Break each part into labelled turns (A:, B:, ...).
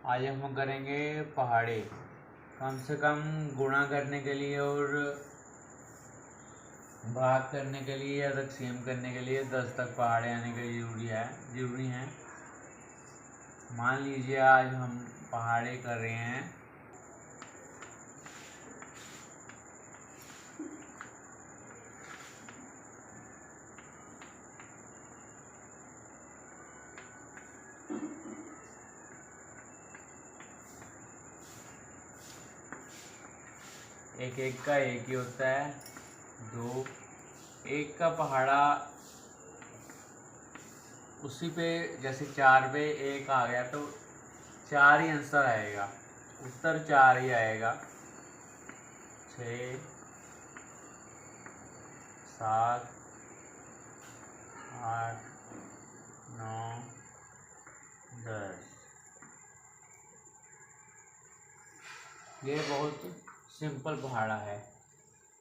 A: आज हम करेंगे पहाड़े। कम से कम गुणा करने के लिए और भाग करने के लिए या तकसीम करने के लिए 10 तक पहाड़े आने के जरूरी हैं। मान लीजिए आज हम पहाड़े कर रहे हैं। एक एक का एक ही होता है, दो एक का पहाड़ा उसी पे, जैसे 4 पे एक आ गया तो 4 ही आंसर आएगा, उत्तर 4 ही आएगा। 6, 7, 8, 9, 10। ये बहुत सिंपल पहाड़ा है।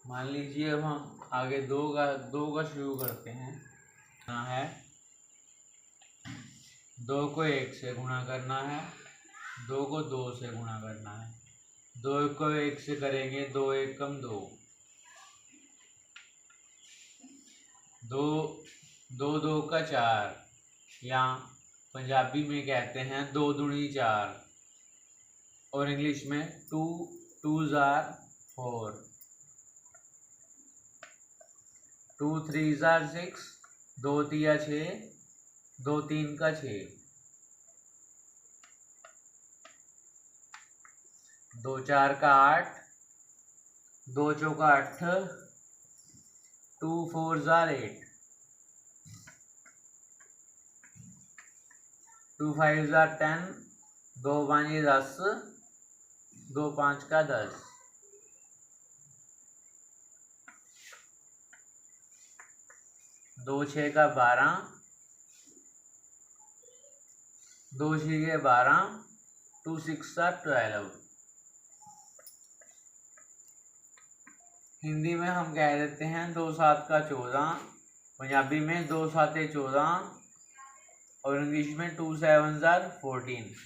A: मान लीजिए अब हम आगे दो का शुरू करते हैं। यहाँ है 2 को 1 से गुणा करना है, 2 को 2 से गुणा करना है। 2 को 1 से करेंगे, 2 1 कम 2, 2 2 का 4, या पंजाबी में कहते हैं 2 दूनी 4, और इंग्लिश में 2 2s are 4, 2 3s are 6, 2 तिया 6, 2 3 का 6, 2 4 का 8, 2 चौका 8, 2 4s are 8, 2 5s are 10, 2 5 10, 2 5 का 10, 2 6 का 12, 2 6 के 12, 2 6 का 12। हिंदी में हम कह देते हैं 2 7 का 14, पंजाबी में 2 7 14, और इंग्लिश में 2 7s are 14।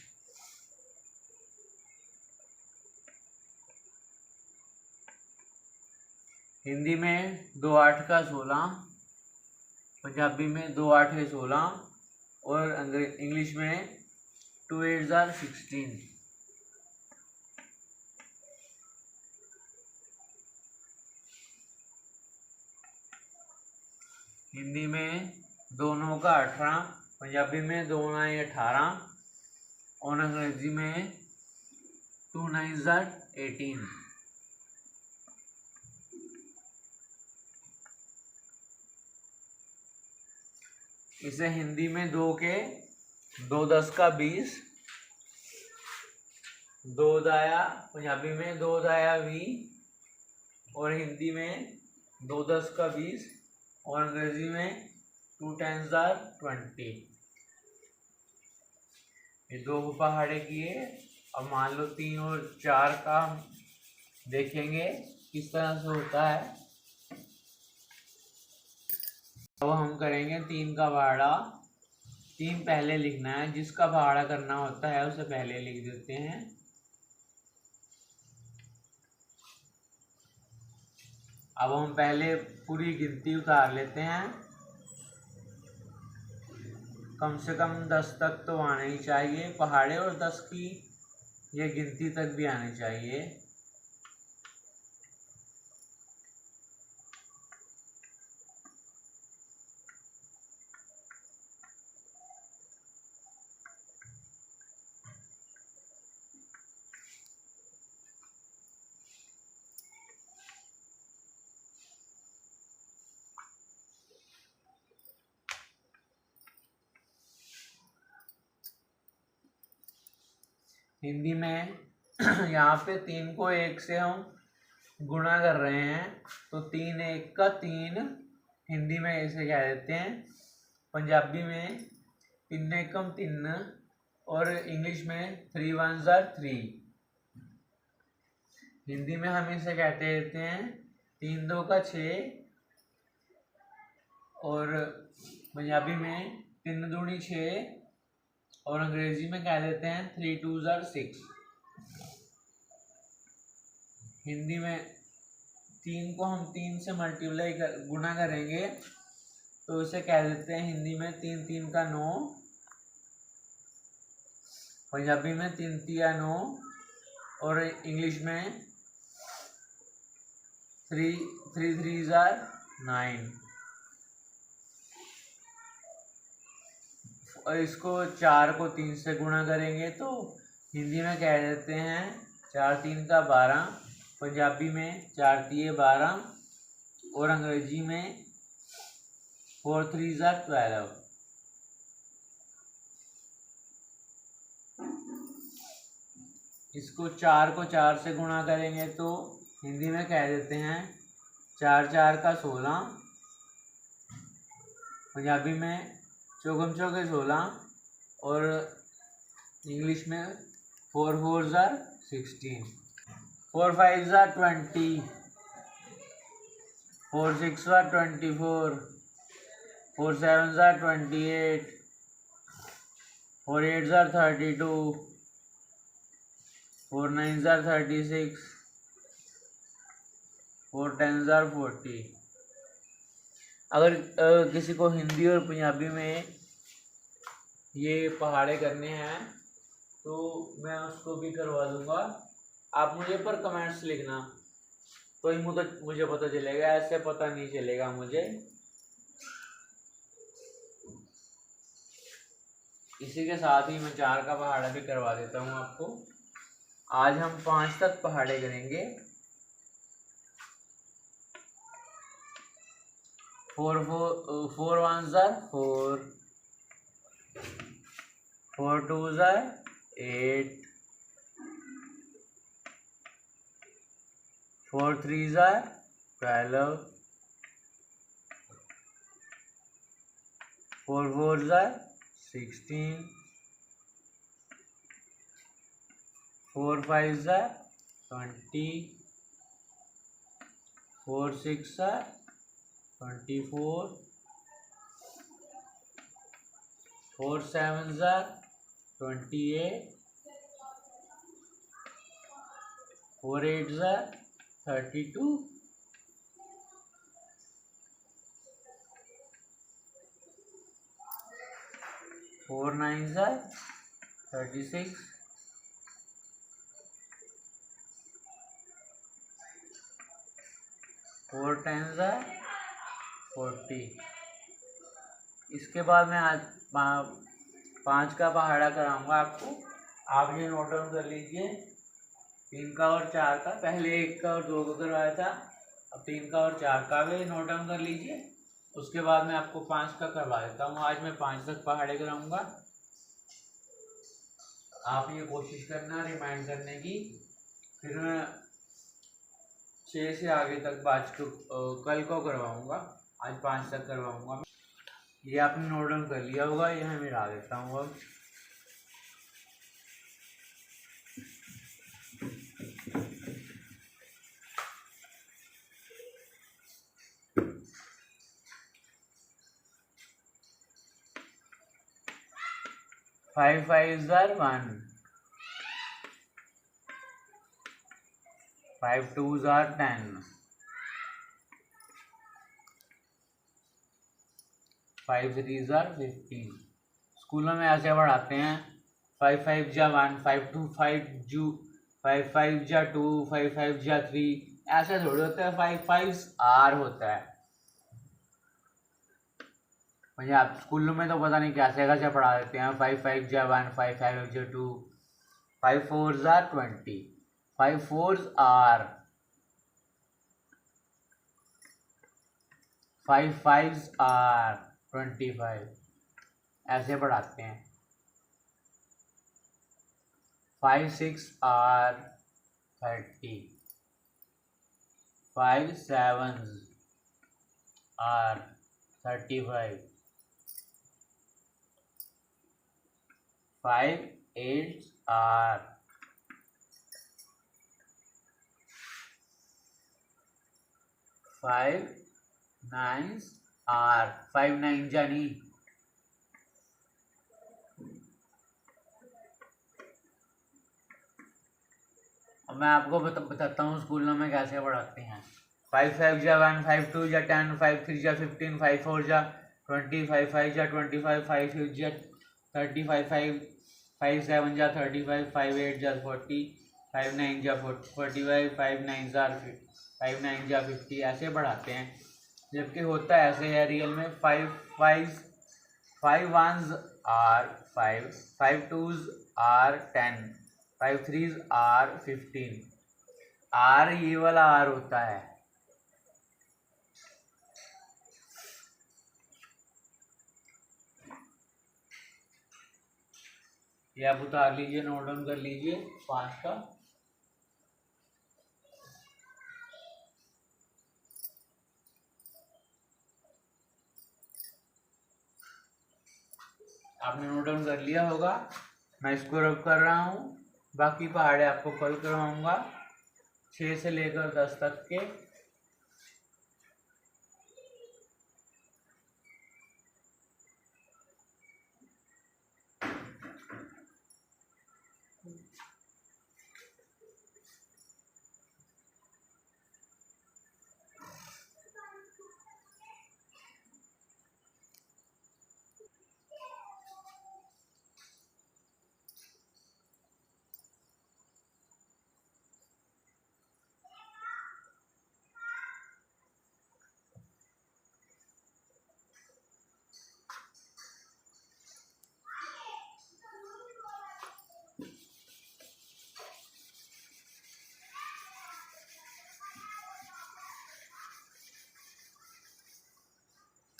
A: हिंदी में 2 8 का 16, पंजाबी में 2 8 16, और इंग्लिश में 2 8s are 16। हिंदी में 2 9 का 18, पंजाबी में 2 9 18, और अंग्रेजी में 2 9s are 18। इसे हिंदी में 2 के 2 10 का 20, 2 दाया, पंजाबी में 2 दाया 20, और हिंदी में 2 10 का 20, और अंग्रेजी में 2 10s are 20। ये 2 पहाड़े किए। अब मान लो 3 और 4 का देखेंगे किस तरह से होता है। अब हम करेंगे 3 का पहाड़ा। 3 पहले लिखना है, जिसका पहाड़ा करना होता है उसे पहले लिख देते हैं। अब हम पहले पूरी गिनती उतार लेते हैं। कम से कम 10 तक तो आने ही चाहिए पहाड़े, और 10 की ये गिनती तक भी आनी चाहिए। हिंदी में यहाँ पे 3 को 1 से हम गुणा कर रहे हैं, तो 3 1 का 3 हिंदी में ऐसे कह देते हैं। पंजाबी में 3 1 कम 3, और इंग्लिश में 3 1s are 3। हिंदी में हम इसे कहते रहते हैं 3 2 का 6, और पंजाबी में 3 दूनी 6, और अंग्रेजी में कह देते हैं 3 2 6। हिंदी में 3 को हम 3 से मल्टीप्लाई गुना करेंगे तो इसे कह देते हैं हिंदी में 3 3 का 9, पंजाबी में 3 3 9 और इंग्लिश में 3 3 3 9। और इसको 4 को 3 से गुणा करेंगे तो हिंदी में कह देते हैं 4 3 का 12, पंजाबी में 4 3 12 और अंग्रेजी में 4 3 12। इसको 4 को 4 से गुणा करेंगे तो हिंदी में कह देते हैं 4 4 का 16, पंजाबी में चौगम चौके 16 और इंग्लिश में 4 4 16, 4 5 20, 4 6 24, 4 7 28, 4 8 32, 4 9 36, 4 10 40। अगर किसी को हिंदी और पंजाबी में ये पहाड़े करने हैं तो मैं उसको भी करवा दूंगा। आप मुझे पर कमेंट्स लिखना तो ही मुझे पता चलेगा, ऐसे पता नहीं चलेगा मुझे। इसी के साथ ही मैं 4 का पहाड़ा भी करवा देता हूँ आपको। आज हम 5 तक पहाड़े करेंगे। 4 1 4, 4 2 8, 4 3 12, 4 4 16, 4 5 20, 4 6 24, 4 7 28, 4 8 32, 4 9 36, 4 10 40। इसके बाद मैं आज 5 का पहाड़ा कराऊंगा आपको। आप ये नोट डाउन कर लीजिए। 3 का और 4 का, पहले 1 का और 2 का करवाया था, अब 3 का और 4 का भी नोट डाउन कर लीजिए। उसके बाद मैं आपको 5 का करवा देता हूँ। आज मैं 5 तक पहाड़े कराऊंगा। आप ये कोशिश करना रिमाइंड करने की। फिर मैं 6 से आगे तक 5 को कल को करवाऊंगा। आज 5 तक करवाऊंगा। ये आपने नोट डाउन कर लिया होगा, ये मैं मिला देता हूँ अब। फाइव 5 1, 5 2 10, 5 3 15। स्कूलों में ऐसे पढ़ाते हैं 5 5 1, 5 2 5 5 5 2, 5 5 3। ऐसे थोड़े होता है, 5 5 R होता है। मुझे आप स्कूलों में तो पता नहीं कैसे कैसे पढ़ा देते हैं। 5 5 1, 5 5 2, 5 4 20, 5 4 R, 5 5 R 25। ऐसे पढ़ाते हैं। 5 6 R 30, 5 7 R 35, 5 8 R 5 9 R 5 9 जानी
B: अब मैं आपको बताता हूँ स्कूलों में कैसे पढ़ाते हैं।
A: 5 5 जा 1, 5 2 जा 10, 5 3 जा 15, 5 4 जा 20, 5 5 जा 25, 5 6 जा 35, 5 7 जा 35, 5 8 जा 40, 5 9 जा 45, 5 9 जा 50, ऐसे बढ़ाते हैं। जबकि होता है ऐसे है रियल में 5 1s are 5, 5 2s are 10, 5 3s are 15। Are ये वाला आर होता है। ये आप उतार लीजिए, नोट डाउन कर लीजिए 5 का। आपने नोट डाउन कर लिया होगा। मैं इसको रब कर रहा हूँ, बाकी पहाड़े आपको कल करवाऊंगा 6 से लेकर 10 तक के।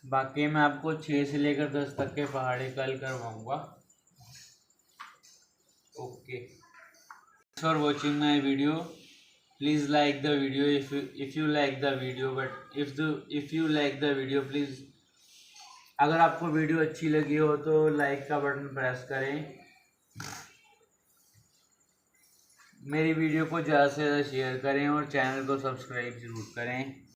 A: बाकी मैं आपको 6 से लेकर 10 तक के पहाड़े कल करवाऊंगा। Okay, thanks for watching my video. Please like the video if you like the video, but if you like the video please, अगर आपको वीडियो अच्छी लगी हो तो लाइक का बटन प्रेस करें। मेरी वीडियो को ज़्यादा से ज़्यादा शेयर करें और चैनल को सब्सक्राइब ज़रूर करें।